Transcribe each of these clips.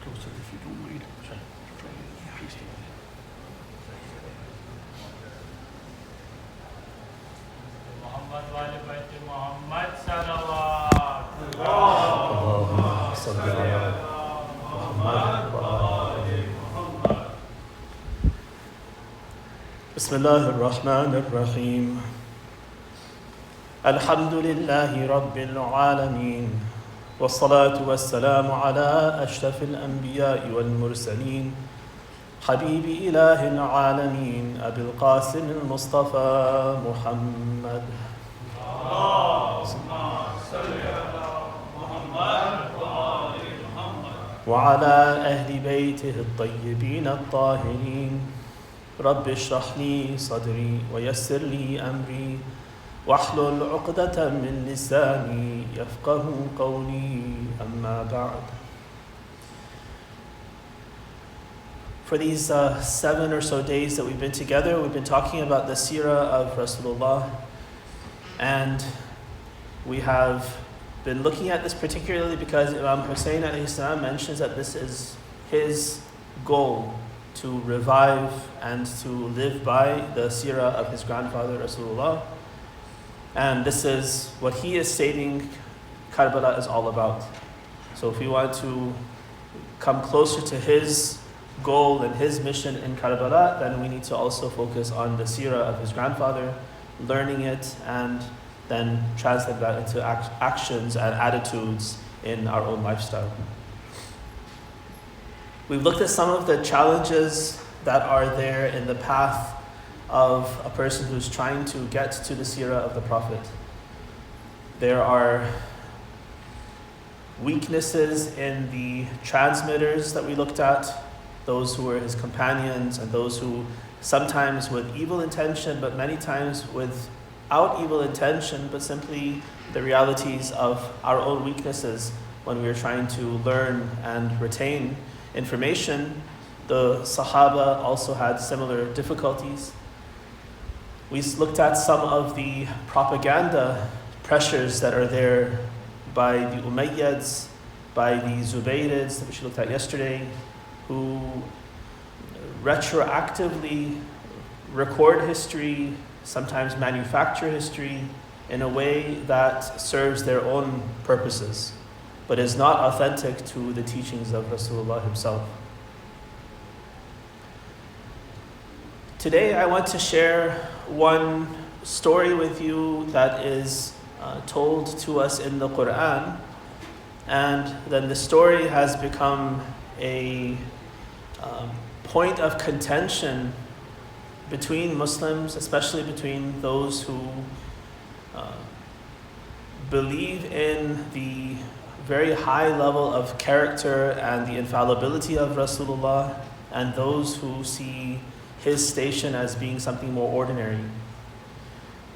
closer if you don't mind. Muhammad wali baiti Muhammad salawat. Allahumma salli ala Muhammad wa ali Muhammad. Bismillahir Rahmanir Rahim. Alhamdulillahi Rabbil Alameen. والصلاة والسلام على أشرف الأنبياء والمرسلين حبيب إله العالمين أبي القاسم المصطفى محمد. اللهم صل على محمد وآل محمد وعلى أهل بيته الطيبين الطاهرين. رب اشرح لي صدري ويسر لي أمري واحلل عقدة من لساني يفقه قولي أما بعد. For these 7 or so days that we've been together, we've been talking about the seerah of Rasulullah, and we have been looking at this particularly because Imam Hussein alayhi salam mentions that this is his goal, to revive and to live by the seerah of his grandfather Rasulullah. And this is what he is stating Karbala is all about. So if we want to come closer to his goal and his mission in Karbala, then we need to also focus on the seerah of his grandfather, learning it, and then translate that into actions and attitudes in our own lifestyle. We've looked at some of the challenges that are there in the path of a person who's trying to get to the seerah of the Prophet. There are weaknesses in the transmitters that we looked at, those who were his companions and those who sometimes with evil intention, but many times without evil intention, but simply the realities of our own weaknesses when we are trying to learn and retain information. The Sahaba also had similar difficulties. We looked at some of the propaganda pressures that are there by the Umayyads, by the Zubayrids, which we looked at yesterday, who retroactively record history, sometimes manufacture history in a way that serves their own purposes, but is not authentic to the teachings of Rasulullah himself. Today I want to share one story with you that is told to us in the Quran, and then the story has become a point of contention between Muslims, especially between those who believe in the very high level of character and the infallibility of Rasulullah, and those who see his station as being something more ordinary.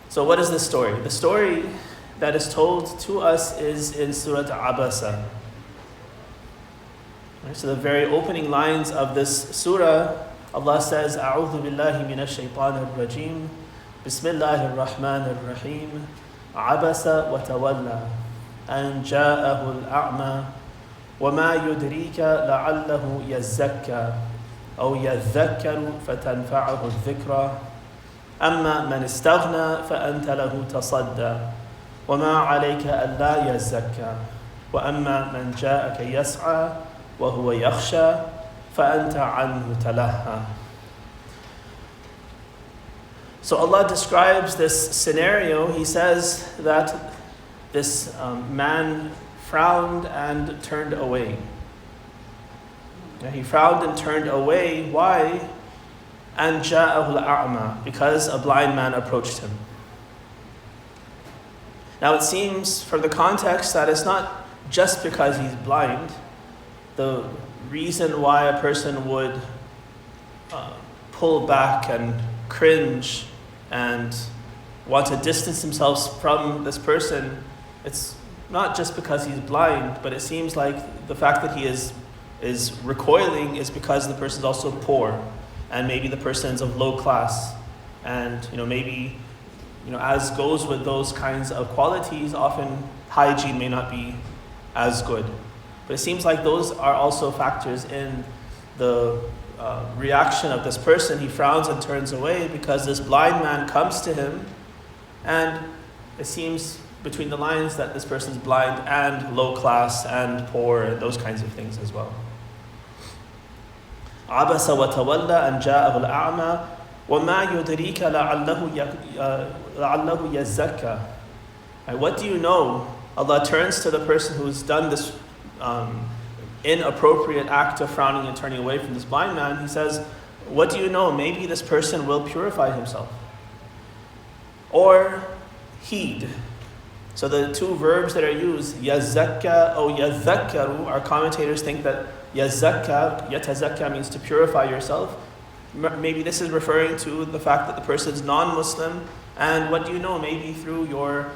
So what is the story? The story that is told to us is in Surah Abasa. Right, so the very opening lines of this surah, Allah says, أعوذ بالله من الشيطان الرجيم بسم الله الرحمن الرحيم عبس وتولى أن جاءه الأعمى وما يدريك لعله يزكى أو يذكر فتنفعه الذكرى أما من استغنى فأنت له تصدى وما عليك ألا يزكى وأما من جاءك يسعى وهو يخشى فأنت عنه تلهى. So Allah describes this scenario. He says that this man frowned and turned away. He frowned and turned away. Why? And جاءه الأعمى, because a blind man approached him. Now it seems from the context that it's not just because he's blind. The reason why a person would pull back and cringe and want to distance themselves from this person, it's not just because he's blind, but it seems like the fact that he is recoiling is because the person is also poor, and maybe the person's of low class, and maybe as goes with those kinds of qualities, often hygiene may not be as good. But it seems like those are also factors in the reaction of this person. He frowns and turns away because this blind man comes to him, and it seems between the lines that this person's blind and low class and poor and those kinds of things as well. عَبَسَ وَتَوَلَّى أَنْ جَاءَهُ الْأَعْمَى وَمَا يُدْرِيكَ لَعَلَّهُ يَزَّكَّى. What do you know? Allah turns to the person who's done this inappropriate act of frowning and turning away from this blind man. He says, what do you know? Maybe this person will purify himself. Or heed. So the two verbs that are used, yazakka or yazakkaru, our commentators think that yazakka, yatazakka means to purify yourself. Maybe this is referring to the fact that the person is non-Muslim, and what do you know? Maybe through your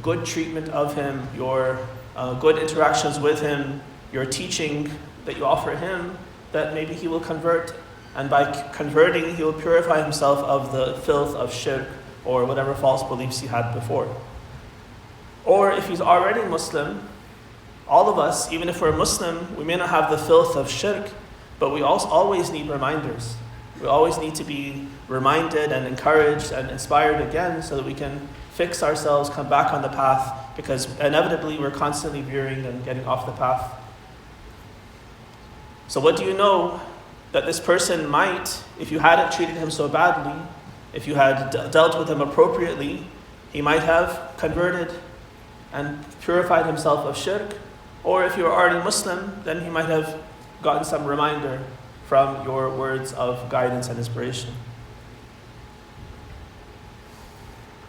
good treatment of him, your good interactions with him, your teaching that you offer him, that maybe he will convert, and by converting he will purify himself of the filth of shirk or whatever false beliefs he had before. Or if he's already Muslim, all of us, even if we're Muslim, we may not have the filth of shirk, but we also always need reminders. We always need to be reminded and encouraged and inspired again so that we can fix ourselves, come back on the path, because inevitably we're constantly veering and getting off the path. So what do you know? That this person might, if you hadn't treated him so badly, if you had dealt with him appropriately, he might have converted and purified himself of shirk. Or if you are already Muslim, then he might have gotten some reminder from your words of guidance and inspiration.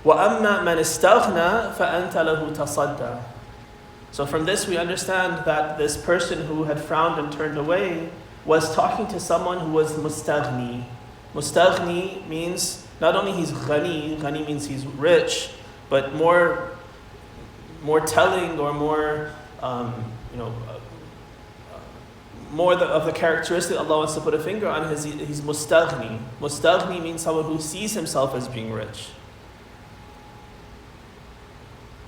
وَأَمَّا مَنِ اسْتَغْنَى فَأَنْتَ لَهُ تَصَدَّى. So from this we understand that this person who had frowned and turned away was talking to someone who was mustaghni. Mustaghni means not only he's ghani means he's rich, but more telling or more of the characteristic Allah wants to put a finger on is he's mustaghni. Mustaghni means someone who sees himself as being rich.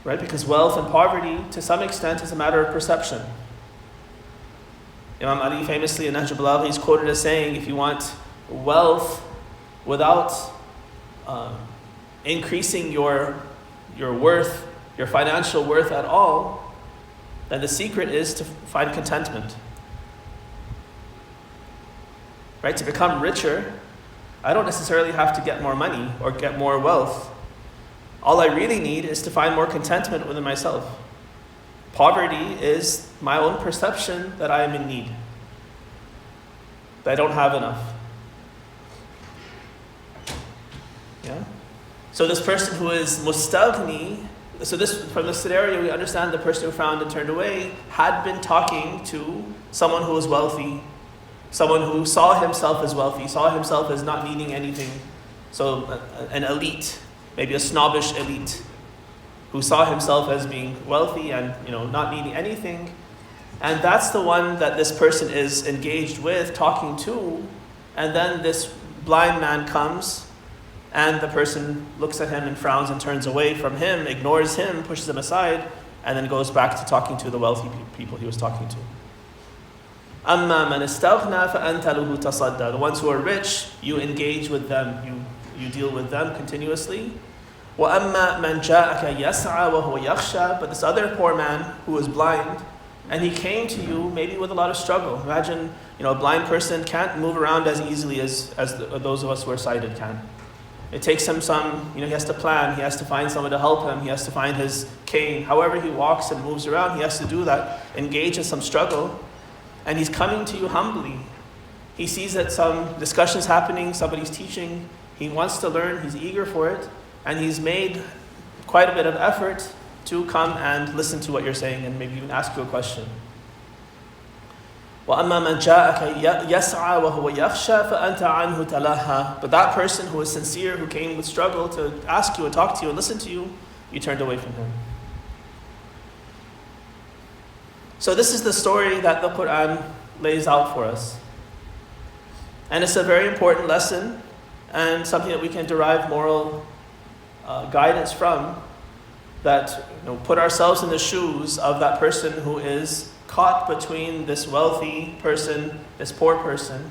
Right? Because wealth and poverty, to some extent, is a matter of perception. Imam Ali famously in Nahj al-Balagha is quoted as saying, if you want wealth without increasing your worth, your financial worth at all, then the secret is to find contentment. Right? To become richer, I don't necessarily have to get more money or get more wealth. All I really need is to find more contentment within myself. Poverty is my own perception that I am in need, that I don't have enough. Yeah? So this person who is mustaghni, so this, from this scenario we understand the person who frowned and turned away had been talking to someone who was wealthy, someone who saw himself as wealthy, saw himself as not needing anything. So an elite, maybe a snobbish elite, who saw himself as being wealthy and not needing anything. And that's the one that this person is engaged with, talking to. And then this blind man comes, and the person looks at him and frowns and turns away from him, ignores him, pushes him aside, and then goes back to talking to the wealthy people he was talking to. أَمَّا مَنِ اسْتَغْنَى فَأَنْتَ لَهُ تَصَدَّى. The ones who are rich, you engage with them, you deal with them continuously. وَأَمَّا مَنْ جَاءَكَ يَسْعَى وَهُوَ يَخْشَى. But this other poor man who was blind, and he came to you maybe with a lot of struggle. Imagine, a blind person can't move around as easily as those of us who are sighted can. It takes him he has to plan, he has to find someone to help him, he has to find his cane. However he walks and moves around, he has to do that, engage in some struggle. And he's coming to you humbly. He sees that some discussion's happening, somebody's teaching, he wants to learn, he's eager for it, and he's made quite a bit of effort to come and listen to what you're saying and maybe even ask you a question. وَأَمَّا مَنْ جَاءَكَ يَسْعَى وَهُوَ يَخْشَى فَأَنْتَ عَنْهُ تَلَهَّى. But that person who is sincere, who came with struggle to ask you and talk to you and listen to you, you turned away from him. So this is the story that the Quran lays out for us. And it's a very important lesson and something that we can derive moral guidance from, that put ourselves in the shoes of that person who is caught between this wealthy person, this poor person,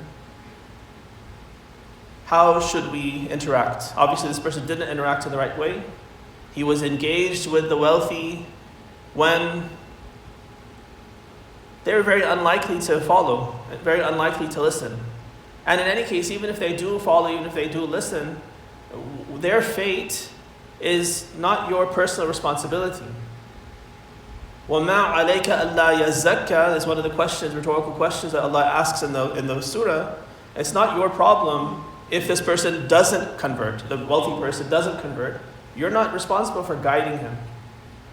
how should we interact? Obviously, this person didn't interact in the right way. He was engaged with the wealthy when they were very unlikely to follow, very unlikely to listen. And in any case, even if they do follow, even if they do listen, their fate is not your personal responsibility. وَمَا عَلَيْكَ أَلَّا يَزَّكَّى is one of the questions, rhetorical questions that Allah asks in the surah. It's not your problem if this person doesn't convert, the wealthy person doesn't convert. You're not responsible for guiding him.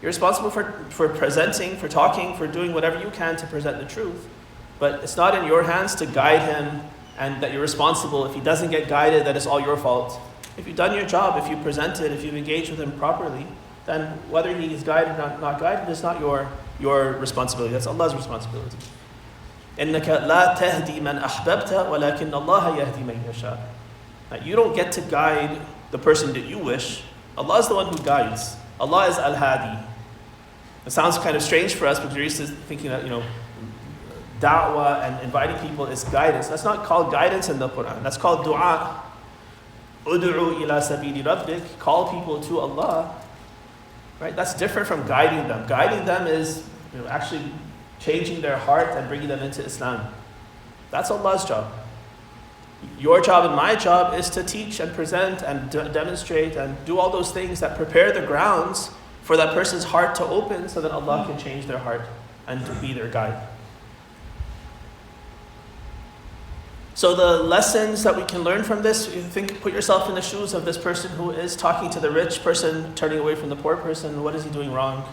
You're responsible for presenting, for talking, for doing whatever you can to present the truth. But it's not in your hands to guide him, and that you're responsible. If he doesn't get guided, that it's all your fault. If you've done your job, if you presented, if you've engaged with him properly, then whether he is guided or not guided is not your responsibility. That's Allah's responsibility. إِنَّكَ لَا تَهْدِي مَنْ أَحْبَبْتَ وَلَكِنَّ اللَّهَ يَهْدِي مَنْ يَشَاءُ. You don't get to guide the person that you wish. Allah is the one who guides. Allah is Al-Hadi. It sounds kind of strange for us because we're used to thinking that, da'wah and inviting people is guidance. That's not called guidance in the Quran. That's called dua. Udu'u ila sabili rabbik. Call people to Allah. Right? That's different from guiding them. Guiding them is actually changing their heart and bringing them into Islam. That's Allah's job. Your job and my job is to teach and present and demonstrate and do all those things that prepare the grounds for that person's heart to open so that Allah can change their heart and to be their guide. So the lessons that we can learn from this, put yourself in the shoes of this person who is talking to the rich person, turning away from the poor person. What is he doing wrong?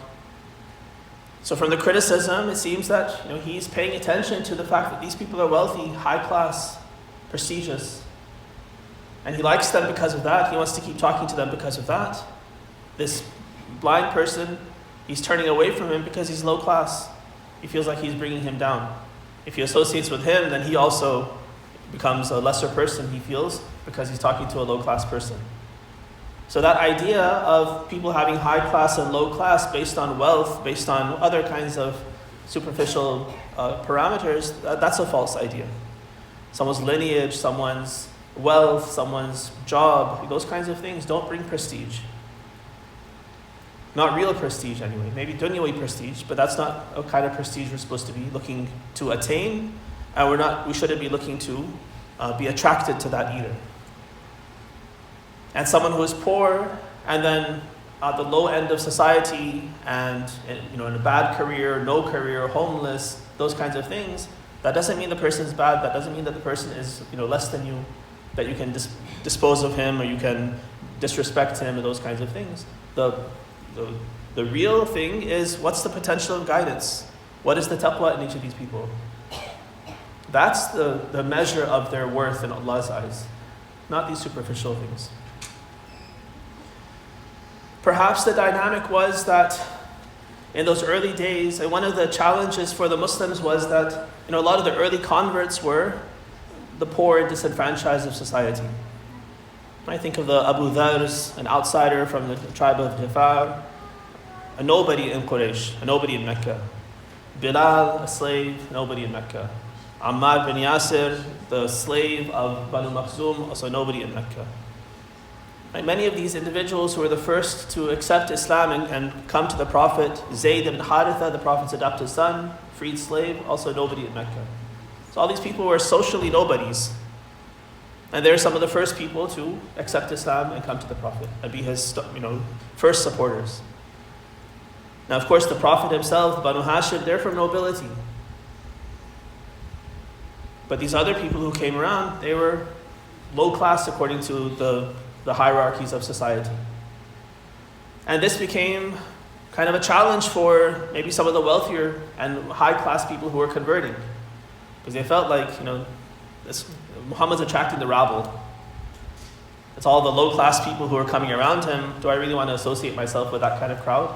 So from the criticism, it seems that he's paying attention to the fact that these people are wealthy, high class, prestigious. And he likes them because of that. He wants to keep talking to them because of that. This blind person, he's turning away from him because he's low class. He feels like he's bringing him down. If he associates with him, then he also becomes a lesser person, he feels, because he's talking to a low class person. So that idea of people having high class and low class based on wealth, based on other kinds of superficial parameters, that's a false idea. Someone's lineage, someone's wealth, someone's job, those kinds of things don't bring prestige. Not real prestige anyway. Maybe dunyawi prestige, but that's not a kind of prestige we're supposed to be looking to attain, and we shouldn't be looking to be attracted to that either. And someone who is poor and then at the low end of society and in a bad career, no career, homeless, those kinds of things, that doesn't mean the person is bad. That doesn't mean that the person is less than you, that you can dispose of him or you can disrespect him and those kinds of things. The real thing is, what's the potential of guidance? What is the taqwa in each of these people? That's the measure of their worth in Allah's eyes, not these superficial things. Perhaps the dynamic was that in those early days, and one of the challenges for the Muslims was that a lot of the early converts were the poor and disenfranchised of society. I think of the Abu Dhars, an outsider from the tribe of Jafar, a nobody in Quraysh, a nobody in Mecca. Bilal, a slave, nobody in Mecca. Ammar bin Yasir, the slave of Banu Makhzum, also nobody in Mecca. Many of these individuals who were the first to accept Islam and come to the Prophet, Zayd ibn Haritha, the Prophet's adopted son, freed slave, also nobody in Mecca. So all these people were socially nobodies. And they're some of the first people to accept Islam and come to the Prophet and be his first supporters. Now, of course, the Prophet himself, Banu Hashim, they're from nobility. But these other people who came around, they were low class according to the hierarchies of society. And this became kind of a challenge for maybe some of the wealthier and high class people who were converting. Because they felt like, Muhammad's attracting the rabble. It's all the low class people who are coming around him. Do I really want to associate myself with that kind of crowd?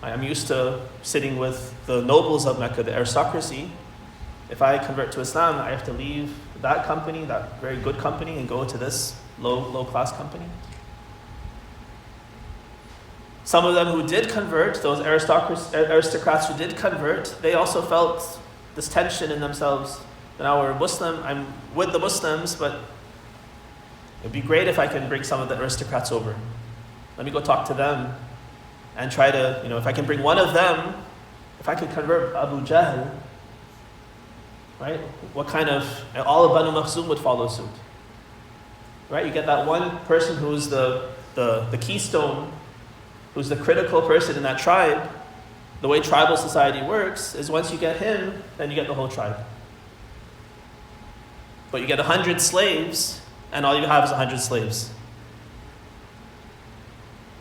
I'm used to sitting with the nobles of Mecca, the aristocracy. If I convert to Islam, I have to leave that company, that very good company, and go to this low class company. Some of them who did convert, those aristocrats who did convert, they also felt this tension in themselves. Now we're Muslim, I'm with the Muslims, but it'd be great if I can bring some of the aristocrats over. Let me go talk to them and try to, if I can bring one of them, if I could convert Abu Jahl, right? What kind of, all of Banu Makhzum would follow suit. Right? You get that one person who's the keystone, who's the critical person in that tribe. The way tribal society works is once you get him, then you get the whole tribe. But you get 100 slaves, and all you have is 100 slaves.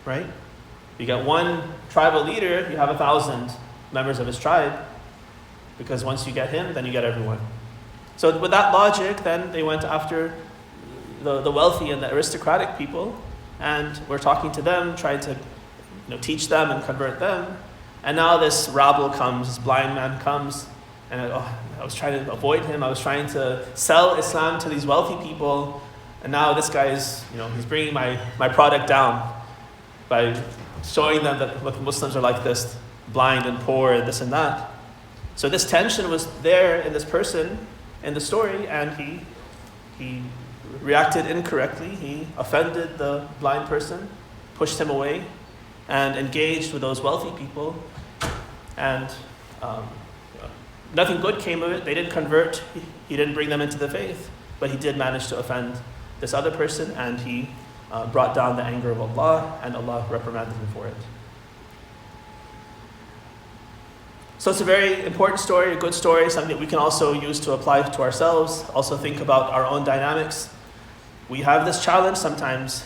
Right? You get one tribal leader, you have 1,000 members of his tribe, because once you get him, then you get everyone. So with that logic, then they went after the wealthy and the aristocratic people, and we're talking to them, trying to teach them and convert them. And now this rabble comes, this blind man comes, and I was trying to avoid him. I was trying to sell Islam to these wealthy people, and now this guy is, he's bringing my product down by showing them that, look, Muslims are like this, blind and poor and this and that. So this tension was there in this person in the story, and he reacted incorrectly. He offended the blind person, pushed him away, and engaged with those wealthy people. And nothing good came of it. They didn't convert. He didn't bring them into the faith, but he did manage to offend this other person, and he brought down the anger of Allah, and Allah reprimanded him for it. So it's a very important story, a good story, something that we can also use to apply to ourselves, also think about our own dynamics. We have this challenge sometimes.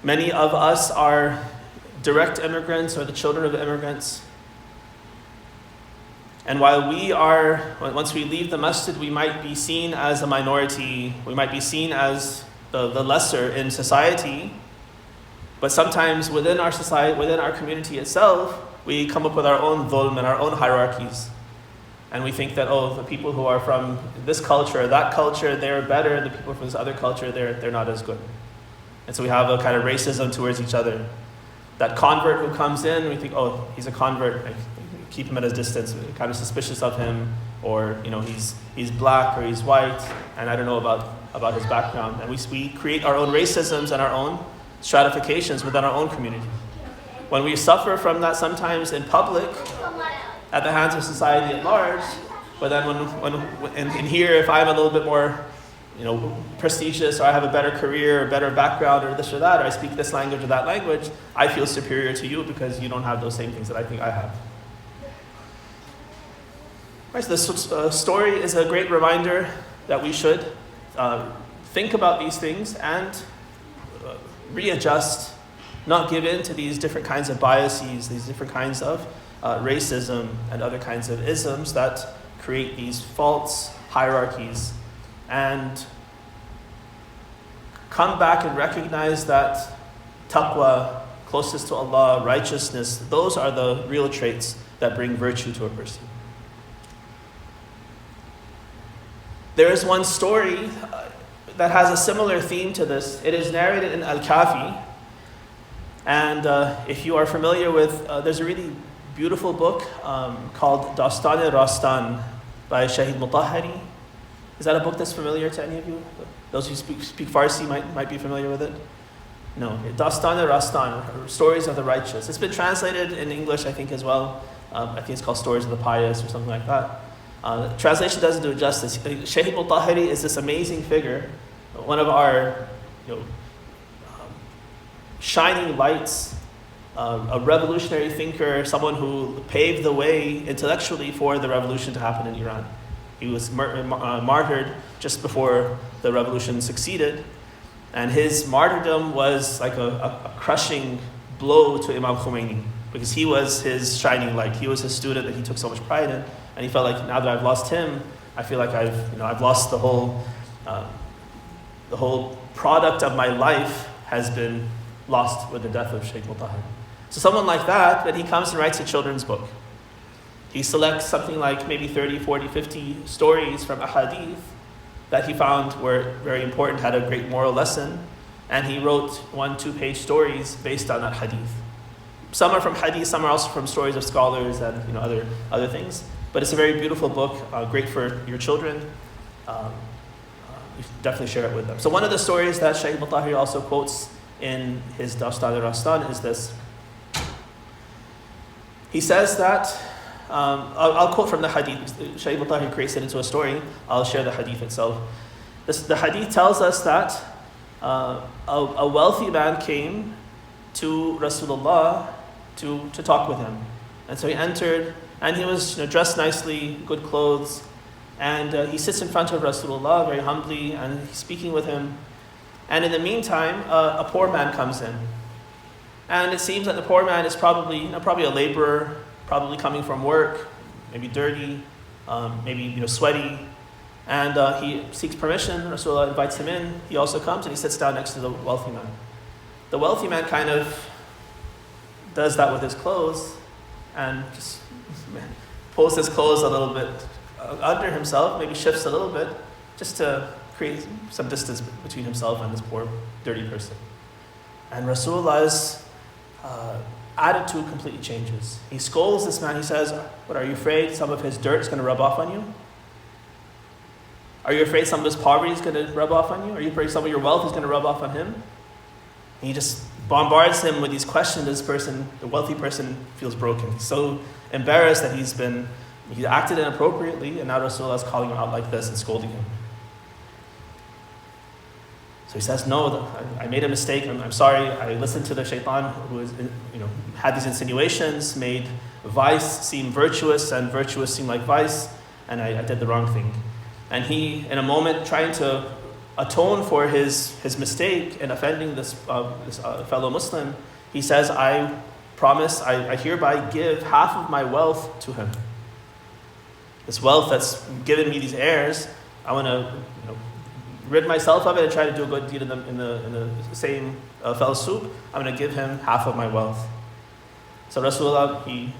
Many of us are direct immigrants or the children of immigrants. And while once we leave the masjid, we might be seen as a minority, we might be seen as the lesser in society, but sometimes within our society, within our community itself, we come up with our own dhulm and our own hierarchies. And we think that, the people who are from this culture or that culture, they're better, the people from this other culture, they're not as good. And so we have a kind of racism towards each other. That convert who comes in, we think, he's a convert, keep him at a distance, we're kind of suspicious of him, or he's black or he's white, and I don't know about his background. And we create our own racisms and our own stratifications within our own community. When we suffer from that sometimes in public, at the hands of society at large, but then when in here, if I'm a little bit more, prestigious, or I have a better career, or better background, or this or that, or I speak this language or that language, I feel superior to you because you don't have those same things that I think I have. Right, so this story is a great reminder that we should think about these things and readjust, not give in to these different kinds of biases, these different kinds of racism and other kinds of isms that create these false hierarchies, and come back and recognize that taqwa, closeness to Allah, righteousness, those are the real traits that bring virtue to a person. There is one story that has a similar theme to this. It is narrated in Al-Kafi. And if you are familiar with, there's a really beautiful book called Dar-e Rastan by Shahid Mutahhari. Is that a book that's familiar to any of you? Those who speak Farsi might be familiar with it. No, Dar-e Rastan, Stories of the Righteous. It's been translated in English, I think, as well. I think it's called Stories of the Pious or something like that. The translation doesn't do it justice. Shahid Mutahhari is this amazing figure, one of our shining lights, a revolutionary thinker, someone who paved the way intellectually for the revolution to happen in Iran. He was martyred just before the revolution succeeded, and his martyrdom was like a crushing blow to Imam Khomeini, because he was his shining light. He was his student that he took so much pride in, and he felt like, now that I've lost him, I feel like I've lost the whole product of my life has been lost with the death of Sheikh Mutahhari. So someone like that, then he comes and writes a children's book. He selects something like maybe 30, 40, 50 stories from ahadith that he found were very important, had a great moral lesson, and he wrote 1-2 page stories based on that hadith. Some are from hadith, some are also from stories of scholars and other things. But it's a very beautiful book, great for your children. You should definitely share it with them. So one of the stories that Shaykh Mutahhir also quotes in his Dastan al-Rastan is this. He says that, I'll quote from the hadith. Shaykh Mutahhir creates it into a story. I'll share the hadith itself. The hadith tells us that a wealthy man came to Rasulullah to talk with him. And so he entered, and he was dressed nicely, good clothes, and he sits in front of Rasulullah very humbly, and he's speaking with him. And in the meantime, a poor man comes in. And it seems that the poor man is probably a laborer, probably coming from work, maybe dirty, maybe sweaty. And he seeks permission. Rasulullah invites him in. He also comes and he sits down next to the wealthy man. The wealthy man kind of does that with his clothes and just pulls his clothes a little bit under himself, maybe shifts a little bit, just to create some distance between himself and this poor, dirty person. And Rasulullah's attitude completely changes. He scolds this man. He says, "What, are you afraid some of his dirt is going to rub off on you? Are you afraid some of his poverty is going to rub off on you? Are you afraid some of your wealth is going to rub off on him?" And he just bombards him with these questions. This person, the wealthy person, feels broken. He's so embarrassed that he acted inappropriately, and now Rasulullah is calling him out like this and scolding him. So he says, "No, I made a mistake. I'm sorry. I listened to the shaitan who had these insinuations, made vice seem virtuous and virtuous seem like vice, and I did the wrong thing." And he, in a moment, trying to atone for his mistake in offending this fellow Muslim, he says, "I promise, I hereby give half of my wealth to him. This wealth that's given me these heirs, I want to rid myself of it and try to do a good deed in the same fell swoop. I'm going to give him half of my wealth." So Rasulullah, he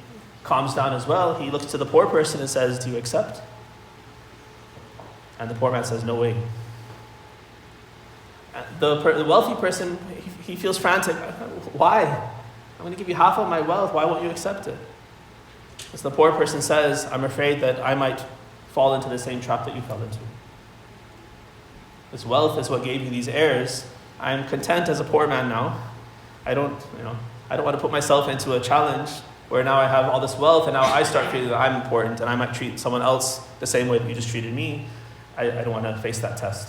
calms down as well. He looks to the poor person and says, "Do you accept?" And the poor man says, "No way." The wealthy person, he feels frantic. "Why? I'm going to give you half of my wealth. Why won't you accept it?" So the poor person says, "I'm afraid that I might fall into the same trap that you fell into. This wealth is what gave you these heirs. I'm content as a poor man now. I don't want to put myself into a challenge where now I have all this wealth and now I start feeling that I'm important and I might treat someone else the same way that you just treated me. I don't want to face that test."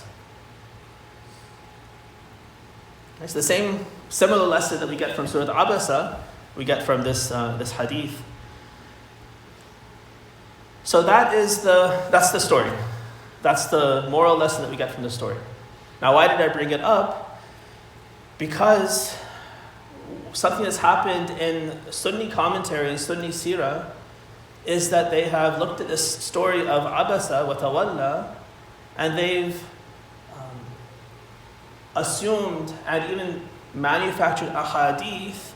It's the similar lesson that we get from Surah Abasa, we get from this hadith. So that's the story. That's the moral lesson that we get from the story. Now, why did I bring it up? Because something that's happened in Sunni commentary, Sunni Sirah, is that they have looked at this story of Abasa wa Tawalla, and they've assumed and even manufactured ahadith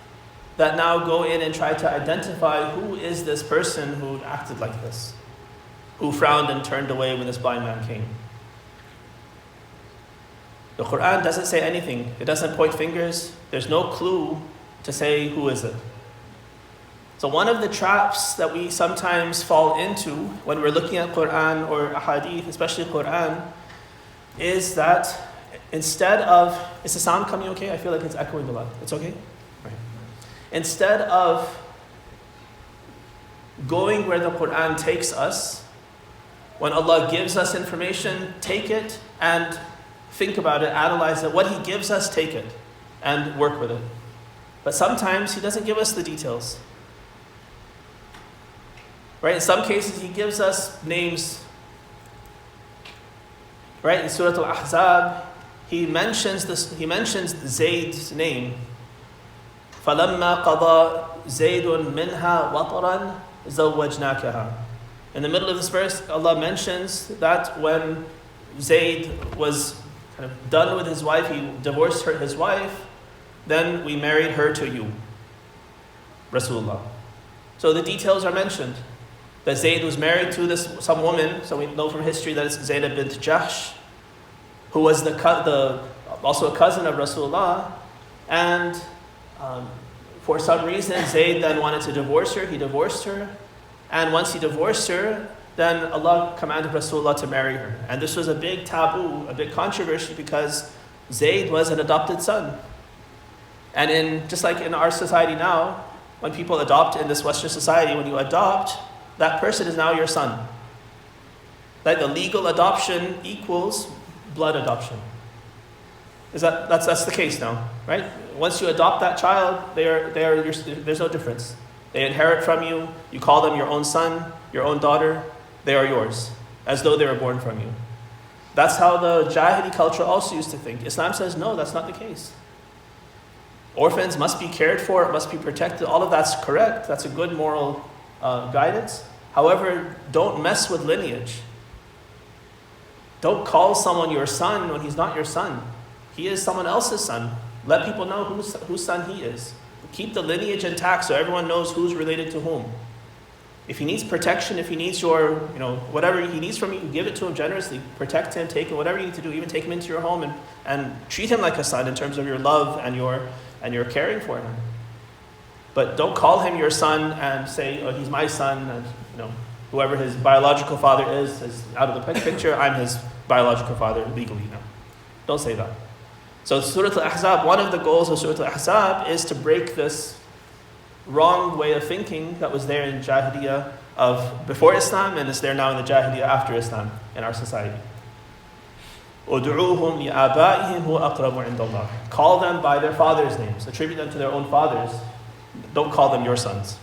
that now go in and try to identify who is this person who acted like this, who frowned and turned away when this blind man came. The Quran doesn't say anything. It doesn't point fingers. There's no clue to say who is it. So one of the traps that we sometimes fall into when we're looking at Quran or ahadith, especially Quran, is that instead of, is the sound coming okay? I feel like it's echoing a lot. It's okay? Right. Instead of going where the Quran takes us, when Allah gives us information, take it and think about it, analyze it. What He gives us, take it and work with it. But sometimes He doesn't give us the details. Right? In some cases, He gives us names. Right? In Surah Al-Ahzab, He mentions Zayd's name. فَلَمَّا قَضَى زَيْدٌ مِنْهَا وَطَرًا زَوَّجْنَاكَهَا. In the middle of this verse, Allah mentions that when Zayd was kind of done with his wife, he divorced his wife, then we married her to you, Rasulullah. So the details are mentioned. That Zayd was married to some woman, so we know from history that it's Zaynab bint Jahsh, who was the also a cousin of Rasulullah, and for some reason Zayd then wanted to divorce her. He divorced her, and once he divorced her, then Allah commanded Rasulullah to marry her. And this was a big taboo, a big controversy, because Zayd was an adopted son. And just like in our society now, when people adopt in this Western society, when you adopt, that person is now your son. Like the legal adoption equals blood adoption. That's the case now, right? Once you adopt that child, there's no difference. They inherit from you. You call them your own son, your own daughter. They are yours, as though they were born from you. That's how the Jahili culture also used to think. Islam says, no, that's not the case. Orphans must be cared for, must be protected. All of that's correct. That's a good moral guidance. However, don't mess with lineage. Don't call someone your son when he's not your son. He is someone else's son. Let people know whose son he is. Keep the lineage intact so everyone knows who's related to whom. If he needs protection, if he needs whatever he needs from you, give it to him generously. Protect him, take him, whatever you need to do. Even take him into your home and treat him like a son in terms of your love and your caring for him. But don't call him your son and say, oh, he's my son, and whoever his biological father is out of the picture. I'm his biological father legally now. Don't say that. So Surah Al-Ahzab, one of the goals of Surah Al-Ahzab is to break this wrong way of thinking that was there in Jahiliyyah of before Islam and is there now in the Jahiliyyah after Islam in our society. أُدْعُوهُمْ لِآبَائِهِمْ هُوَ أَقْرَبُ عِنْدَ اللَّهِ. Call them by their fathers' names. Attribute them to their own fathers. Don't call them your sons.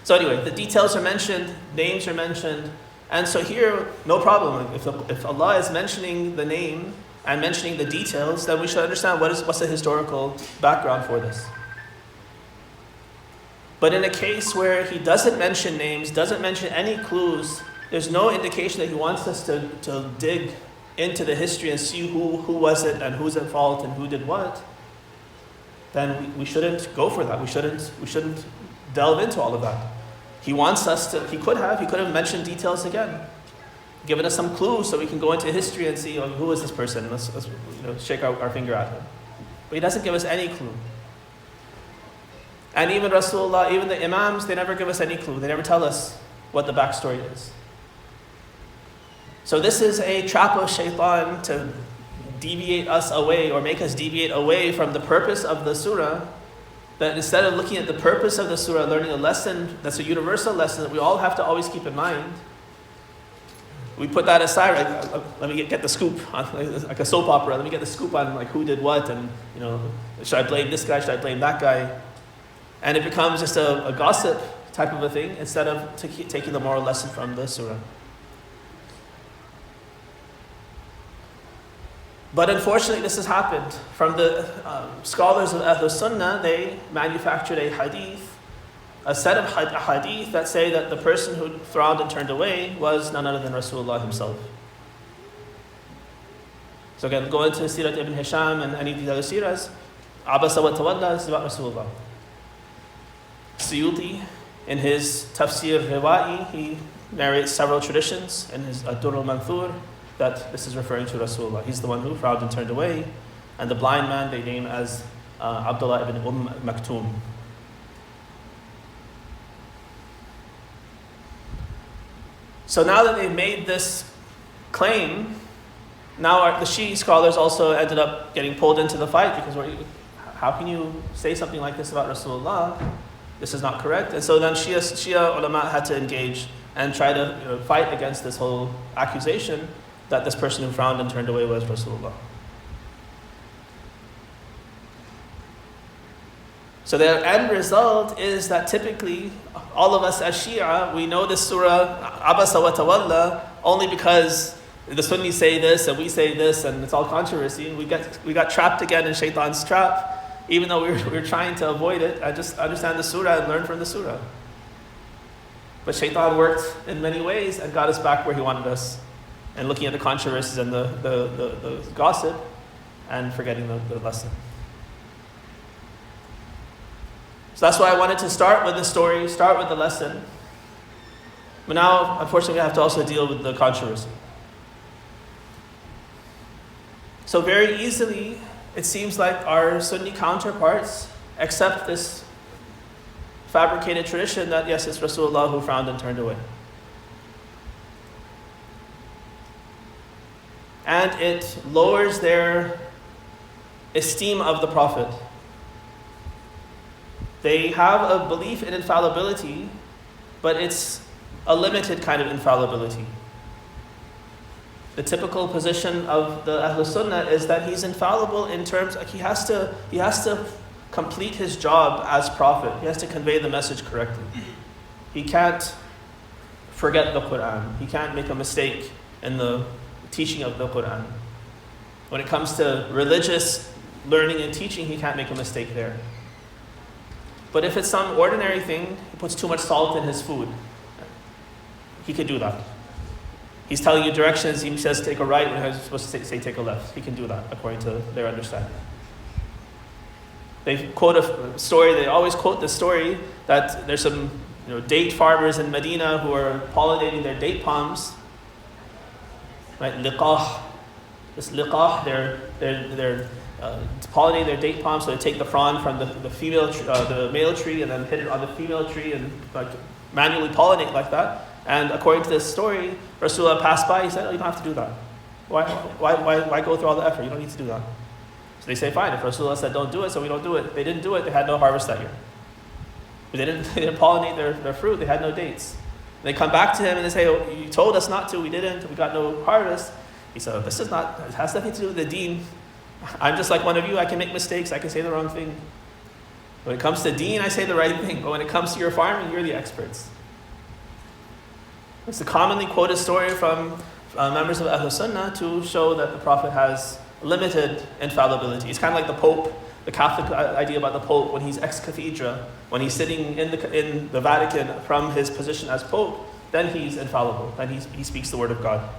So anyway, the details are mentioned, names are mentioned, and so here, no problem. If Allah is mentioning the name and mentioning the details, then we should understand what's the historical background for this. But in a case where he doesn't mention names, doesn't mention any clues, there's no indication that he wants us to dig into the history and see who was it and who's at fault and who did what, then we shouldn't go for that. We shouldn't delve into all of that. He wants us to, he could have mentioned details again, given us some clues so we can go into history and see, who is this person? Let's shake our finger at him. But he doesn't give us any clue. And even Rasulullah, even the Imams, they never give us any clue. They never tell us what the backstory is. So this is a trap of shaitan to deviate us away or make us deviate away from the purpose of the surah. That instead of looking at the purpose of the surah, learning a lesson that's a universal lesson that we all have to always keep in mind, we put that aside. Let me get the scoop, like a soap opera. Let me get the scoop on who did what, and should I blame this guy? Should I blame that guy? And it becomes just a gossip type of a thing instead of taking the moral lesson from the surah. But unfortunately, this has happened. From the scholars of Ahlul Sunnah, they manufactured a set of hadith that say that the person who frowned and turned away was none other than Rasulullah himself. So again, go into Sirat Ibn Hisham and any of these other sirahs. Abasa wa tawalla is about Rasulullah. Suyuti, in his Tafsir Riwa'i, he narrates several traditions in his Ad-Durr al-Manthur that this is referring to Rasulullah. He's the one who frowned and turned away. And the blind man they name as Abdullah ibn Maktoum. So now that they've made this claim, now the Shi'i scholars also ended up getting pulled into the fight because how can you say something like this about Rasulullah? This is not correct. And so then Shia ulama had to engage and try to fight against this whole accusation that this person who frowned and turned away was Rasulullah. So the end result is that typically all of us as Shia, we know this surah, Abasa wa Tawalla, only because the Sunnis say this and we say this and it's all controversy. We got trapped again in Shaitan's trap, even though we were trying to avoid it and just understand the surah and learn from the surah. But Shaitan worked in many ways and got us back where he wanted us, and looking at the controversies and the gossip and forgetting the lesson. So that's why I wanted to start with the story, start with the lesson. But now, unfortunately, I have to also deal with the controversy. So very easily, it seems like our Sunni counterparts accept this fabricated tradition that yes, it's Rasulullah who frowned and turned away. And it lowers their esteem of the Prophet. They have a belief in infallibility, but it's a limited kind of infallibility. The typical position of the Ahlul Sunnah is that he's infallible in terms he has to complete his job as prophet. He has to convey the message correctly. He can't forget the Quran. He can't make a mistake in the teaching of the Quran. When it comes to religious learning and teaching, he can't make a mistake there. But if it's some ordinary thing, he puts too much salt in his food, he could do that. He's telling you directions, he says take a right when he's supposed to say take a left. He can do that according to their understanding. They quote a story, they always quote the story that there's some date farmers in Medina who are pollinating their date palms. Right, liqah. This liqah, they're pollinating their date palms, so they take the frond from the male tree and then hit it on the female tree and manually pollinate like that. And according to this story, Rasulullah passed by, he said, oh, you don't have to do that. Why go through all the effort? You don't need to do that. So they say, fine, if Rasulullah said don't do it, so we don't do it. They didn't do it, they had no harvest that year. They didn't pollinate their fruit, they had no dates. They come back to him and they say, oh, you told us not to, we didn't, we got no harvest. He said, oh, it has nothing to do with the deen. I'm just like one of you, I can make mistakes, I can say the wrong thing. When it comes to deen, I say the right thing, but when it comes to your farming, you're the experts. It's a commonly quoted story from members of Ahlul Sunnah to show that the Prophet has limited infallibility. It's kind of like the Pope, the Catholic idea about the Pope when he's ex cathedra, when he's sitting in the Vatican from his position as Pope, then he's infallible, then he speaks the word of God.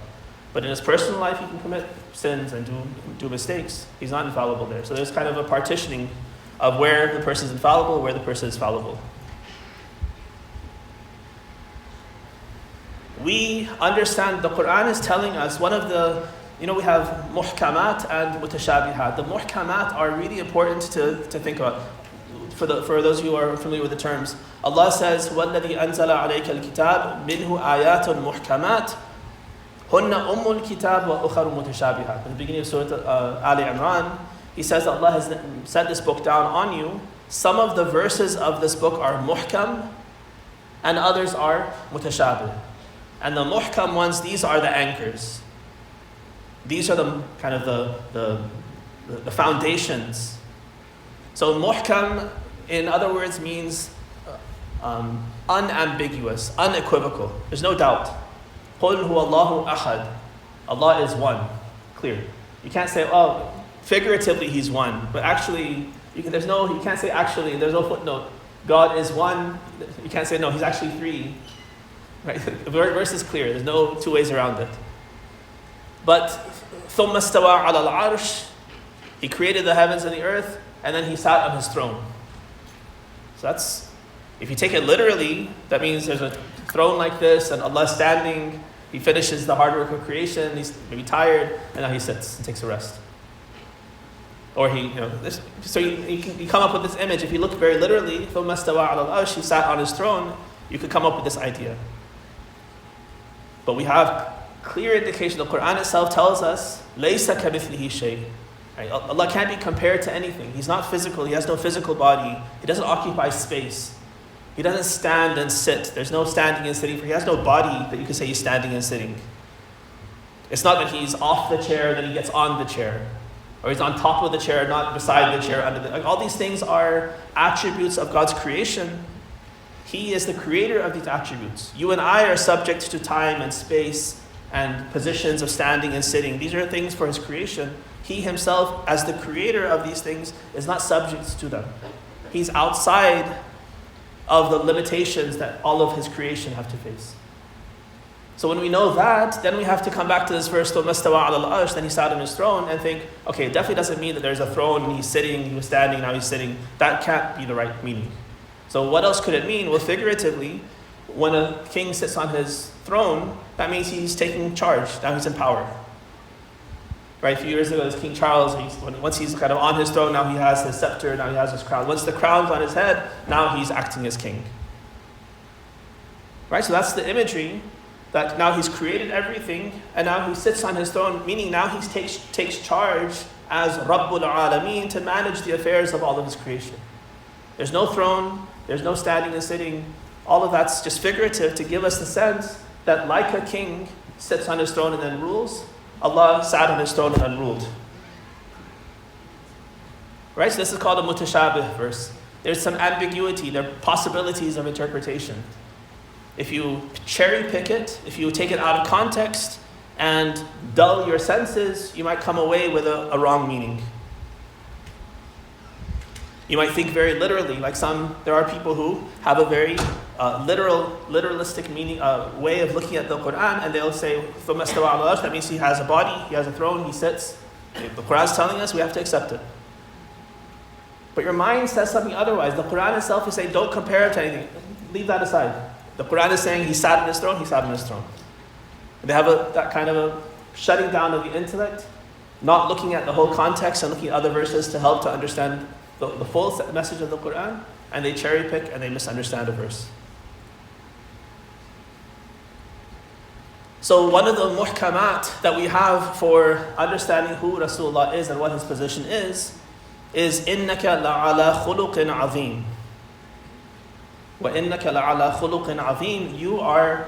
But in his personal life, he can commit sins and do mistakes. He's not infallible there. So there's kind of a partitioning of where the person is infallible, where the person is fallible. We understand the Quran is telling us one of the, we have muhkamat and mutashabihat. The muhkamat are really important to think about. For those of you who are familiar with the terms, Allah says, وَالَّذِي أَنزَلَ عَلَيْكَ الْكِتَابِ مِنْهُ آيَاتٌ مُحْكَمَاتٌ هُنَّ أُمُّ الْكِتَابِ وَأُخَرُ مُتَشَابِهَاتٌ. At the beginning of Surah Ali Imran, He says that Allah has sent this book down on you. Some of the verses of this book are muhkam, and others are mutashabih. And the muhkam ones, these are the anchors. These are the kind of the foundations. So muhkam, in other words, means unambiguous, unequivocal. There's no doubt. قُلْ هُوَ اللَّهُ أَحَدٌ. Allah is one. Clear. You can't say, oh, figuratively He's one, but actually, you can't say actually, there's no footnote. God is one. You can't say, no, He's actually three. Right? The verse is clear. There's no two ways around it. But ثُمَّ اسْتَوَىٰ عَلَى الْعَرْشِ. He created the heavens and the earth, and then He sat on His throne. So that's, if you take it literally, that means there's a throne like this, and Allah standing, He finishes the hard work of creation, He's maybe tired, and now He sits and takes a rest. Or so you come up with this image. If you look very literally, ثُمَّ اسْتَوَىٰ عَلَى الْعَرْشِ, He sat on His throne, you could come up with this idea. But we have clear indication. The Quran itself tells us, لَيْسَ كَمِثْلِهِ شَيْءٍ. Right? Allah can't be compared to anything. He's not physical. He has no physical body. He doesn't occupy space. He doesn't stand and sit. There's no standing and sitting. He has no body that you can say He's standing and sitting. It's not that He's off the chair, then He gets on the chair. Or He's on top of the chair, not beside the chair. All these things are attributes of God's creation. He is the creator of these attributes. You and I are subject to time and space and positions of standing and sitting. These are things for His creation. He Himself, as the creator of these things, is not subject to them. He's outside of the limitations that all of His creation have to face. So when we know that, then we have to come back to this verse, ثُمَّ اسْتَوَىٰ عَلَى الْعَرْشِ, then He sat on His throne, and think, okay, it definitely doesn't mean that there's a throne and He's sitting, He was standing, now He's sitting. That can't be the right meaning. So what else could it mean? Well, figuratively, when a king sits on his throne, that means he's taking charge. Now he's in power. Right, a few years ago, King Charles, once he's kind of on his throne, now he has his scepter, now he has his crown. Once the crown's on his head, now he's acting as king. Right, so that's the imagery, that now he's created everything, and now he sits on his throne, meaning now he takes charge as Rabbul Alameen to manage the affairs of all of his creation. There's no throne, there's no standing and sitting. All of that's just figurative to give us the sense that like a king sits on his throne and then rules, Allah sat on his throne and then ruled. Right? So this is called a mutashabih verse. There's some ambiguity, there are possibilities of interpretation. If you cherry pick it, if you take it out of context and dull your senses, you might come away with a wrong meaning. You might think very literally, like there are people who have a very literalistic meaning, way of looking at the Quran, and they'll say, ثُمَّ اسْتَوَى عَلَى الْعَرْشِ, that means he has a body, he has a throne, he sits. If the Quran is telling us, we have to accept it. But your mind says something otherwise. The Quran itself is saying, don't compare it to anything. Leave that aside. The Quran is saying, he sat on his throne, he sat on his throne. They have that kind of a shutting down of the intellect, not looking at the whole context and looking at other verses to help to understand the full message of the Quran, and they cherry pick and they misunderstand a verse. So one of the muhkamat that we have for understanding who Rasulullah is and what his position is إِنَّكَ لَعَلَى خُلُقٍ عَظِيمٍ. وَإِنَّكَ لَعَلَى خُلُقٍ عَظِيمٍ. You are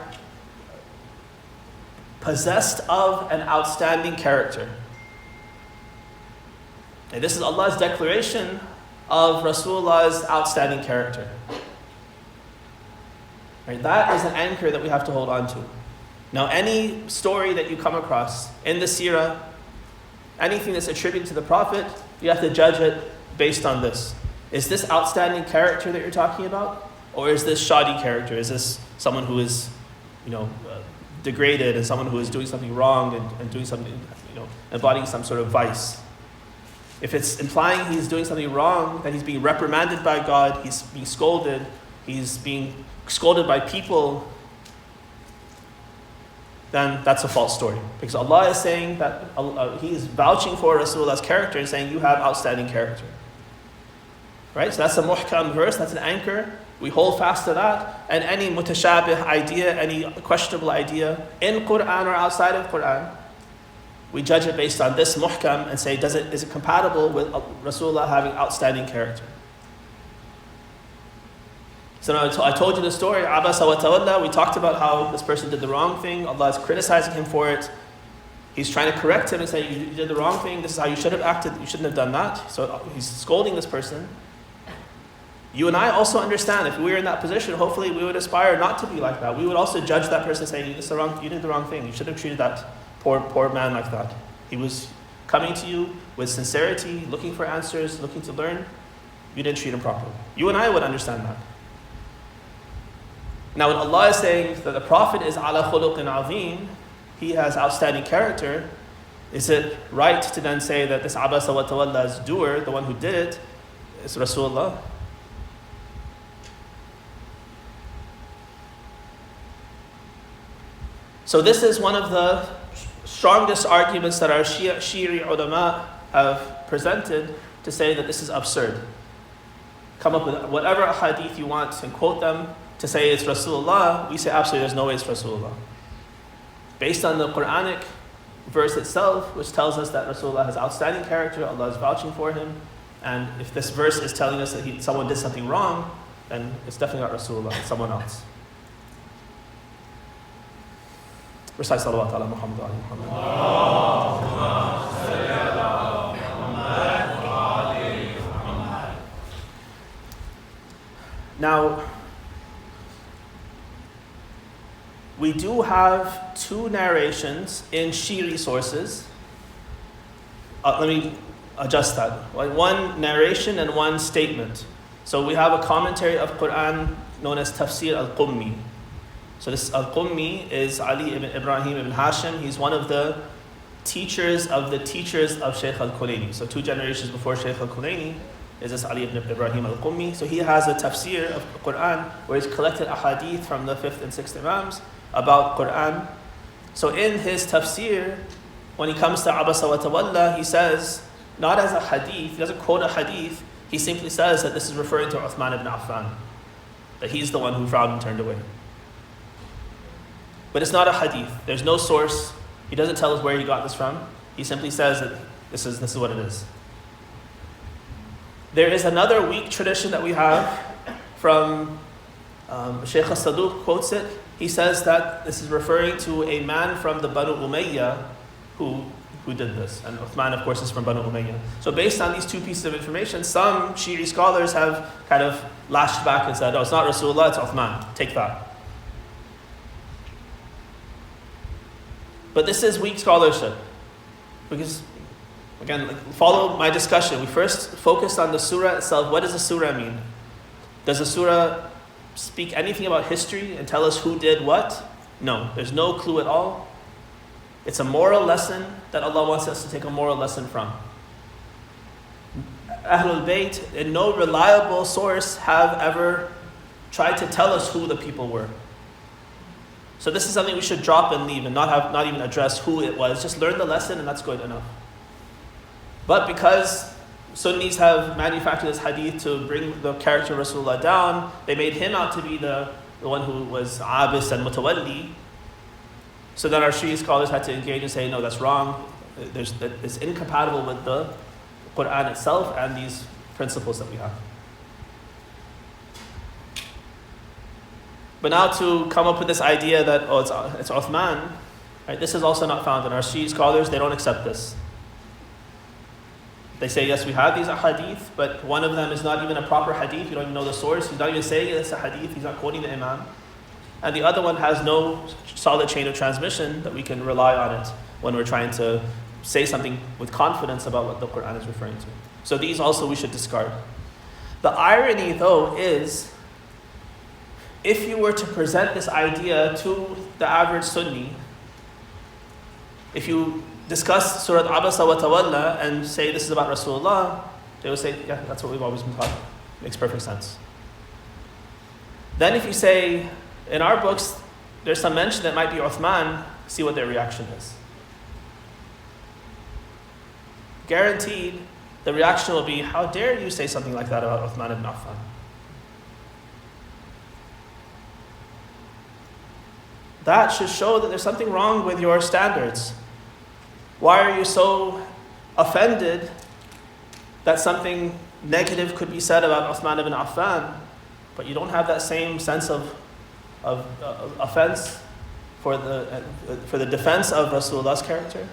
possessed of an outstanding character. And this is Allah's declaration of Rasulullah's outstanding character. Right? That is an anchor that we have to hold on to. Now, any story that you come across in the seerah, anything that's attributed to the Prophet, you have to judge it based on this. Is this outstanding character that you're talking about? Or is this shoddy character? Is this someone who is, degraded, and someone who is doing something wrong and doing something, embodying some sort of vice? If it's implying he's doing something wrong, that he's being reprimanded by God, he's being scolded by people, then that's a false story. Because Allah is saying that He is vouching for Rasulullah's character and saying, you have outstanding character. Right? So that's a muhkam verse, that's an anchor. We hold fast to that. And any mutashabih idea, any questionable idea in Quran or outside of Quran, we judge it based on this muhkam and say, is it compatible with Rasulullah having outstanding character? So now I told you the story, Abasa wa Tawalla. We talked about how this person did the wrong thing. Allah is criticizing him for it. He's trying to correct him and say, you did the wrong thing. This is how you should have acted. You shouldn't have done that. So he's scolding this person. You and I also understand, if we were in that position, hopefully we would aspire not to be like that. We would also judge that person saying, you did the wrong thing. You should have treated that poor man like that. He was coming to you with sincerity, looking for answers, looking to learn. You didn't treat him properly. You and I would understand that. Now when Allah is saying that the Prophet is ala khuluqin azim, he has outstanding character, is it right to then say that this Abasa wa Tawalla's doer, the one who did it, is Rasulullah? So this is one of the strongest arguments that our Shi'i ulama have presented to say that this is absurd. Come up with whatever hadith you want and quote them to say it's Rasulullah. We say absolutely there's no way it's Rasulullah. Based on the Quranic verse itself, which tells us that Rasulullah has outstanding character, Allah is vouching for him, and if this verse is telling us that someone did something wrong, then it's definitely not Rasulullah, it's someone else. Recite salawat ala Muhammad wa Muhammad. Now, we do have two narrations in Shi'i sources. Let me adjust that. One narration and one statement. So we have a commentary of Quran known as Tafsir al-Qummi. So this al-Qummi is Ali ibn Ibrahim ibn Hashim. He's one of the teachers of Shaykh al-Kulayni. So 2 generations before Shaykh al-Kulayni is this Ali ibn Ibrahim al-Qummi. So he has a tafsir of Quran where he's collected ahadith from the 5th and 6th Imams about Quran. So in his tafsir, when he comes to Abasa wa Tawalla, he says, not as a hadith, he doesn't quote a hadith, he simply says that this is referring to Uthman ibn Affan, that he's the one who frowned and turned away. But it's not a hadith. There's no source. He doesn't tell us where he got this from. He simply says that this is what it is. There is another weak tradition that we have from Shaykh al-Saduq quotes it. He says that this is referring to a man from the Banu Umayyah who did this. And Uthman, of course, is from Banu Umayyah. So based on these two pieces of information, some Shi'i scholars have kind of lashed back and said, oh, it's not Rasulullah, it's Uthman. Take that. But this is weak scholarship. Because, again, follow my discussion. We first focused on the surah itself. What does the surah mean? Does the surah speak anything about history and tell us who did what? No, there's no clue at all. It's a moral lesson that Allah wants us to take a moral lesson from. Ahlul Bayt, in no reliable source, have ever tried to tell us who the people were. So this is something we should drop and leave and not even address who it was. Just learn the lesson and that's good enough. But because Sunnis have manufactured this hadith to bring the character of Rasulullah down, they made him out to be the one who was abis and mutawalli. So then our Shi'i scholars had to engage and say, no, that's wrong. It's incompatible with the Quran itself and these principles that we have. But now to come up with this idea that, oh, it's Uthman, right? This is also not found. And our Shi'i scholars, they don't accept this. They say, yes, we have these ahadith, but one of them is not even a proper hadith. You don't even know the source. He's not even saying it's a hadith. He's not quoting the Imam. And the other one has no solid chain of transmission that we can rely on it when we're trying to say something with confidence about what the Quran is referring to. So these also we should discard. The irony, though, is if you were to present this idea to the average Sunni, if you discuss Surah Abasa wa Tawalla and say this is about Rasulullah, they will say, yeah, that's what we've always been taught. Makes perfect sense. Then if you say, in our books, there's some mention that might be Uthman, see what their reaction is. Guaranteed, the reaction will be, how dare you say something like that about Uthman ibn Affan? That should show that there's something wrong with your standards. Why are you so offended that something negative could be said about Uthman ibn Affan, but you don't have that same sense of offense for the defense of Rasulullah's character?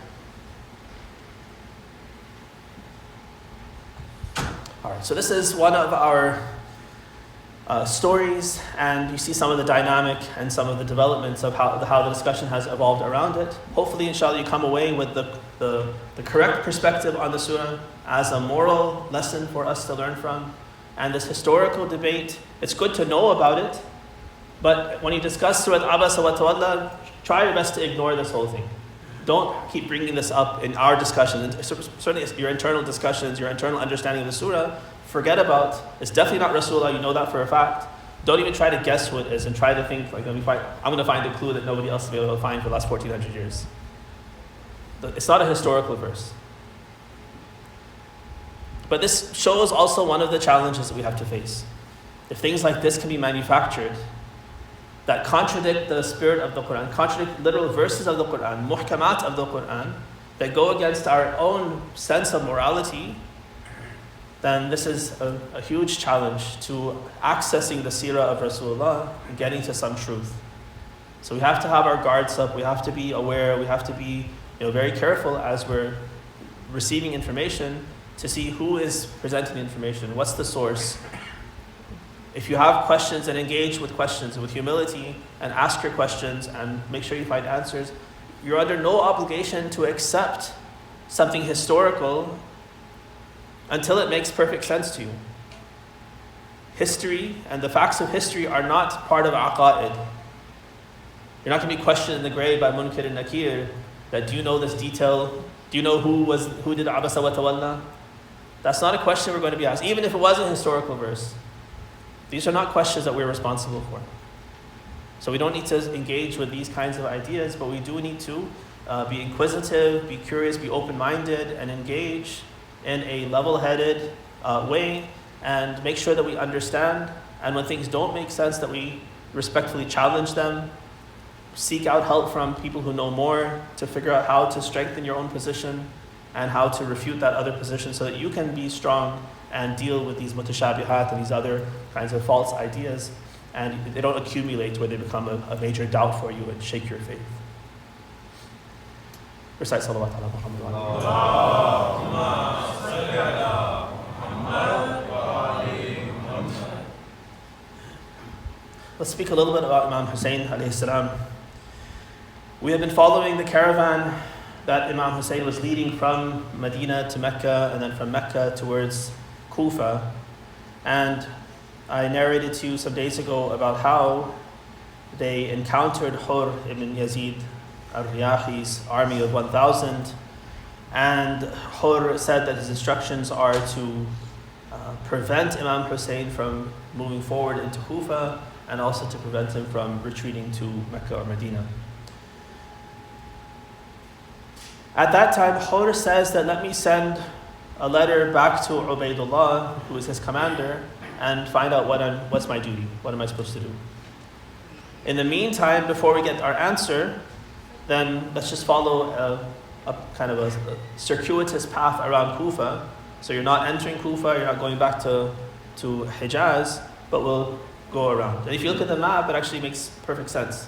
All right, so this is one of our stories, and you see some of the dynamic and some of the developments of how the discussion has evolved around it. Hopefully, inshallah, you come away with the correct perspective on the surah as a moral lesson for us to learn from. And this historical debate, it's good to know about it, but when you discuss Surah Abasa wa Tawalla, try your best to ignore this whole thing. Don't keep bringing this up in our discussions, certainly your internal discussions, your internal understanding of the surah. Forget about, it's definitely not Rasulullah, you know that for a fact. Don't even try to guess who it is and try to think, like, I'm going to find a clue that nobody else will be able to find for the last 1400 years. It's not a historical verse. But this shows also one of the challenges that we have to face. If things like this can be manufactured, that contradict the spirit of the Quran, contradict literal verses of the Quran, muhkamat of the Quran, that go against our own sense of morality, then this is a huge challenge to accessing the seerah of Rasulullah and getting to some truth. So we have to have our guards up, we have to be aware, we have to be very careful as we're receiving information to see who is presenting the information, what's the source. If you have questions, and engage with questions with humility and ask your questions and make sure you find answers. You're under no obligation to accept something historical until it makes perfect sense to you. History and the facts of history are not part of aqa'id. You're not going to be questioned in the grave by Munkir and Nakir that, do you know this detail? Do you know who did Abasa wa Tawalla? That's not a question we're going to be asked, even if it was a historical verse. These are not questions that we're responsible for. So we don't need to engage with these kinds of ideas, but we do need to be inquisitive, be curious, be open-minded, and engage in a level-headed way, and make sure that we understand. And when things don't make sense, that we respectfully challenge them, seek out help from people who know more to figure out how to strengthen your own position and how to refute that other position so that you can be strong and deal with these mutashabihat and these other kinds of false ideas, and they don't accumulate where they become a major doubt for you and shake your faith. Recite salawat ala Muhammad wa ala alihi. Let's speak a little bit about Imam Hussein alayhi salam. We have been following the caravan that Imam Hussein was leading from Medina to Mecca, and then from Mecca towards Kufa. And I narrated to you some days ago about how they encountered Hur ibn Yazid al-Riyahi's army of 1,000. And Hur said that his instructions are to prevent Imam Hussein from moving forward into Kufa, and also to prevent him from retreating to Mecca or Medina. At that time, Hur says that let me send a letter back to Ubaydullah, who is his commander, and find out what's my duty, what am I supposed to do. In the meantime, before we get our answer, then let's just follow a kind of a circuitous path around Kufa. So you're not entering Kufa, you're not going back to Hijaz, but we'll go around. And if you look at the map, it actually makes perfect sense.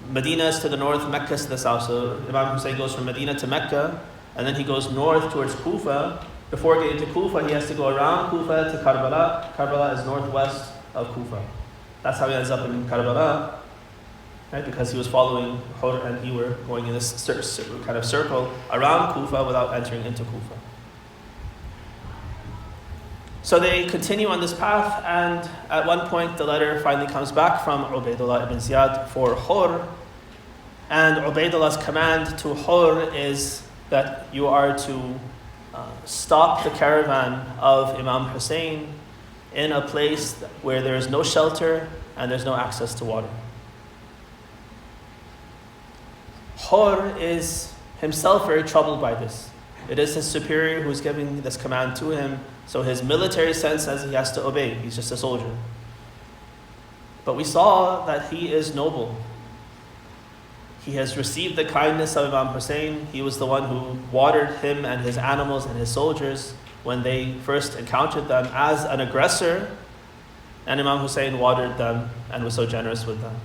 Medina is to the north, Mecca is to the south. So Imam Hussein goes from Medina to Mecca, and then he goes north towards Kufa. Before getting to Kufa, he has to go around Kufa to Karbala. Karbala is northwest of Kufa. That's how he ends up in Karbala, right? Because he was following Hur and he were going in this kind of circle around Kufa without entering into Kufa. So they continue on this path, and at one point the letter finally comes back from Ubaydullah ibn Ziyad for Hur. And Ubaydullah's command to Hur is that you are to stop the caravan of Imam Hussein in a place where there is no shelter and there's no access to water. Hur is himself very troubled by this. It is his superior who's giving this command to him, so his military sense says he has to obey. He's just a soldier. But we saw that he is noble. He has received the kindness of Imam Hussein. He was the one who watered him and his animals and his soldiers when they first encountered them as an aggressor, and Imam Hussein watered them and was so generous with them.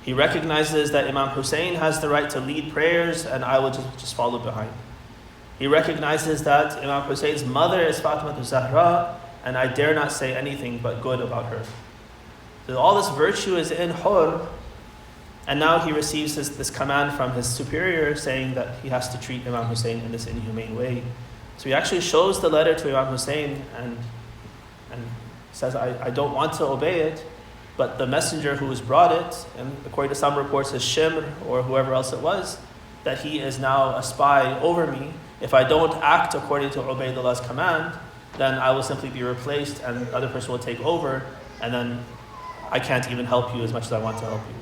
He recognizes that Imam Hussein has the right to lead prayers, and I will just follow behind. He recognizes that Imam Hussein's mother is Fatima Zahra, and I dare not say anything but good about her. So all this virtue is in Hur, and now he receives this command from his superior saying that he has to treat Imam Hussein in this inhumane way. So he actually shows the letter to Imam Hussein and says, I don't want to obey it, but the messenger who has brought it, and according to some reports is Shimr or whoever else it was, that he is now a spy over me. If I don't act according to Ubaydullah's command, then I will simply be replaced and the other person will take over, and then I can't even help you as much as I want to help you.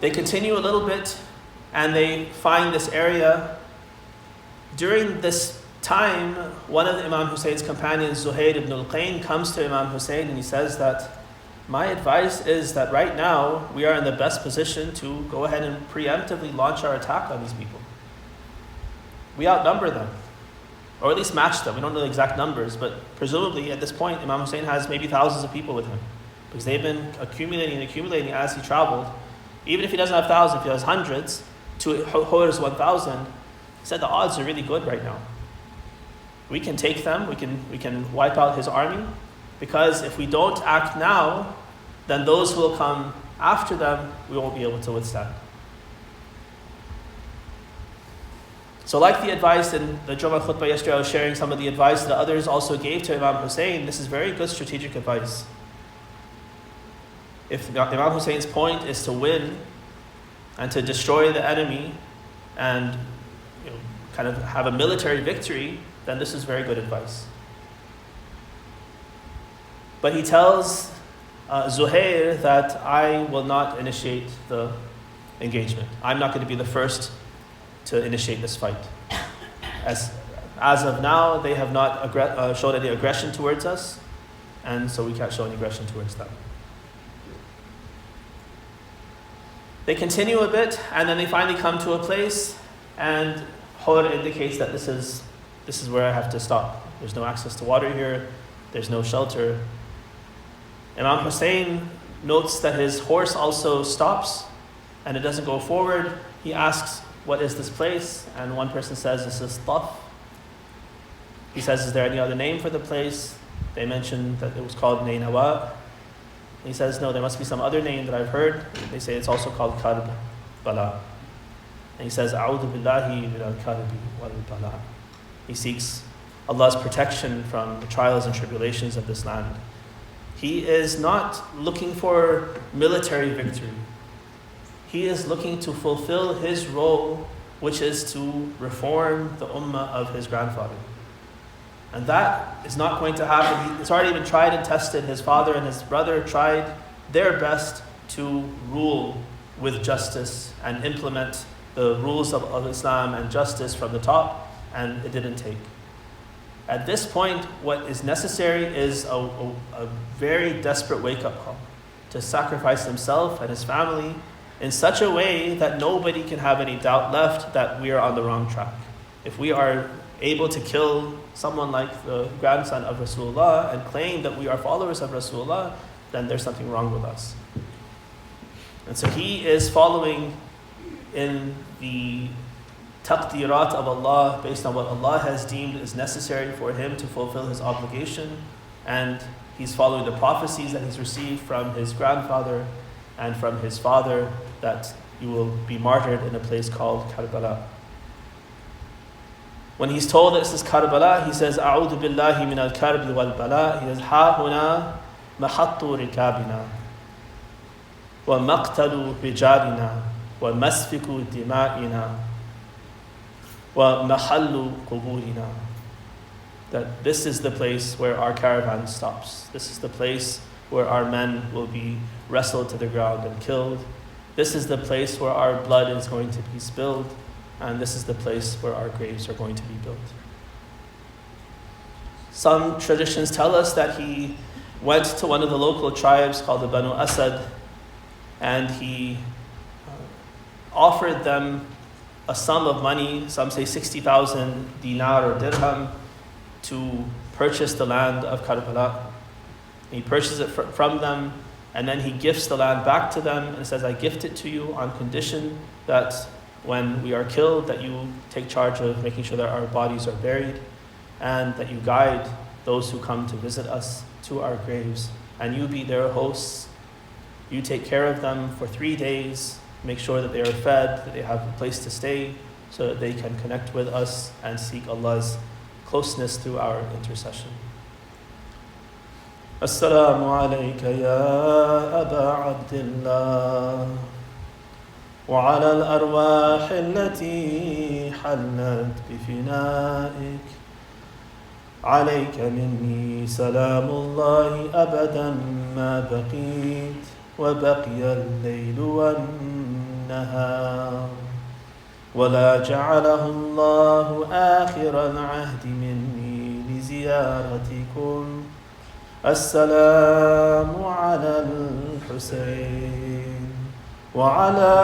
They continue a little bit and they find this area. During this time, one of Imam Hussein's companions, Zuhair ibn al-Qayn, comes to Imam Hussein and he says that my advice is that right now we are in the best position to go ahead and preemptively launch our attack on these people. We outnumber them, or at least match them. We don't know the exact numbers, but presumably at this point Imam Hussein has maybe thousands of people with him, because they've been accumulating as he traveled. Even if he doesn't have thousands, if he has hundreds, to Hur's 1,000, he said the odds are really good right now. We can take them, we can wipe out his army, because if we don't act now, then those who will come after them, we won't be able to withstand. So like the advice in the Jummah khutbah yesterday, I was sharing some of the advice that others also gave to Imam Hussein. This is very good strategic advice. If Imam Hussein's point is to win and to destroy the enemy and kind of have a military victory, then this is very good advice. But he tells Zuhair that I will not initiate the engagement. I'm not going to be the first to initiate this fight. As of now, they have not showed any aggression towards us, and so we can't show any aggression towards them. They continue a bit, and then they finally come to a place, and Hur indicates that this is where I have to stop. There's no access to water here, there's no shelter. Imam Hussein notes that his horse also stops, and it doesn't go forward. He asks, what is this place? And one person says, this is Taf. He says, is there any other name for the place? They mention that it was called Nainawa. He says, no, there must be some other name that I've heard. They say it's also called Karb Bala. And he says, A'udhu billahi min al-karbi wal-bala. He seeks Allah's protection from the trials and tribulations of this land. He is not looking for military victory. He is looking to fulfill his role, which is to reform the ummah of his grandfather. And that is not going to happen. It's already been tried and tested. His father and his brother tried their best to rule with justice and implement the rules of Islam and justice from the top, and it didn't take. At this point, what is necessary is a very desperate wake-up call to sacrifice himself and his family in such a way that nobody can have any doubt left that we are on the wrong track. If we are able to kill someone like the grandson of Rasulullah and claim that we are followers of Rasulullah, then there's something wrong with us. And so he is following in the taqdirat of Allah based on what Allah has deemed is necessary for him to fulfill his obligation, and he's following the prophecies that he's received from his grandfather and from his father that you will be martyred in a place called Karbala. When he's told that this is Karbala, he says, A'udhu billahi min al-karbi wal-bala. He says, Ha huna mahattu rikabina, wa maqtalu rijalina, wa masfiku dima'ina, wa mahallu quburina. That this is the place where our caravan stops. This is the place where our men will be wrestled to the ground and killed. This is the place where our blood is going to be spilled. And this is the place where our graves are going to be built. Some traditions tell us that he went to one of the local tribes called the Banu Asad, and he offered them a sum of money, some say 60,000 dinar or dirham, to purchase the land of Karbala. He purchases it from them, and then he gifts the land back to them and says, I gift it to you on condition that when we are killed, that you take charge of making sure that our bodies are buried, and that you guide those who come to visit us to our graves, and you be their hosts. You take care of them for 3 days, make sure that they are fed, that they have a place to stay, so that they can connect with us and seek Allah's closeness through our intercession. Assalamu alayka ya Aba Abdillah, وعلى الأرواح التي حلت بفنائك عليك مني سلام الله أبدا ما بقيت وبقي الليل والنهار ولا جعله الله آخر العهد مني لزيارتكم السلام على الحسين وعلى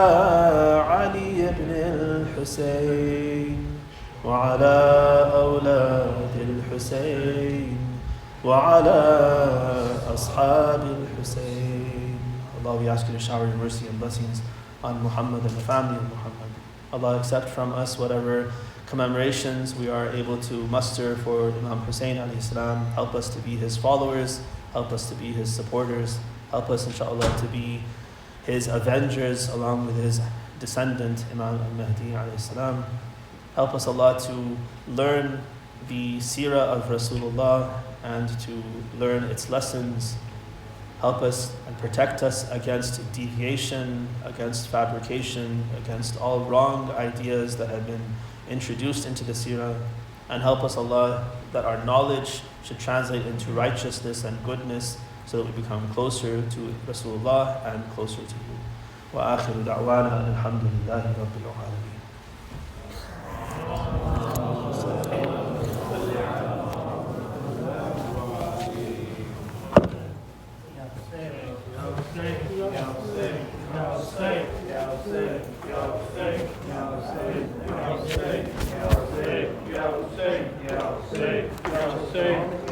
علي بن الحسين وعلى أولاد الحسين وعلى أصحاب الحسين. Allah, we ask you to shower your mercy and blessings on Muhammad and the family of Muhammad. Allah, accept from us whatever commemorations we are able to muster for Imam Hussein alayhi salam. Help us to be his followers, help us to be his supporters, help us inshallah to be his avengers along with his descendant Imam al-Mahdi alayhi salam. Help us Allah to learn the seerah of Rasulullah and to learn its lessons. Help us and protect us against deviation, against fabrication, against all wrong ideas that have been introduced into the seerah. And help us Allah that our knowledge should translate into righteousness and goodness, so that we become closer to Rasulullah and closer to you. وآخر دعوانا الحمد لله رب العالمين. Yeah,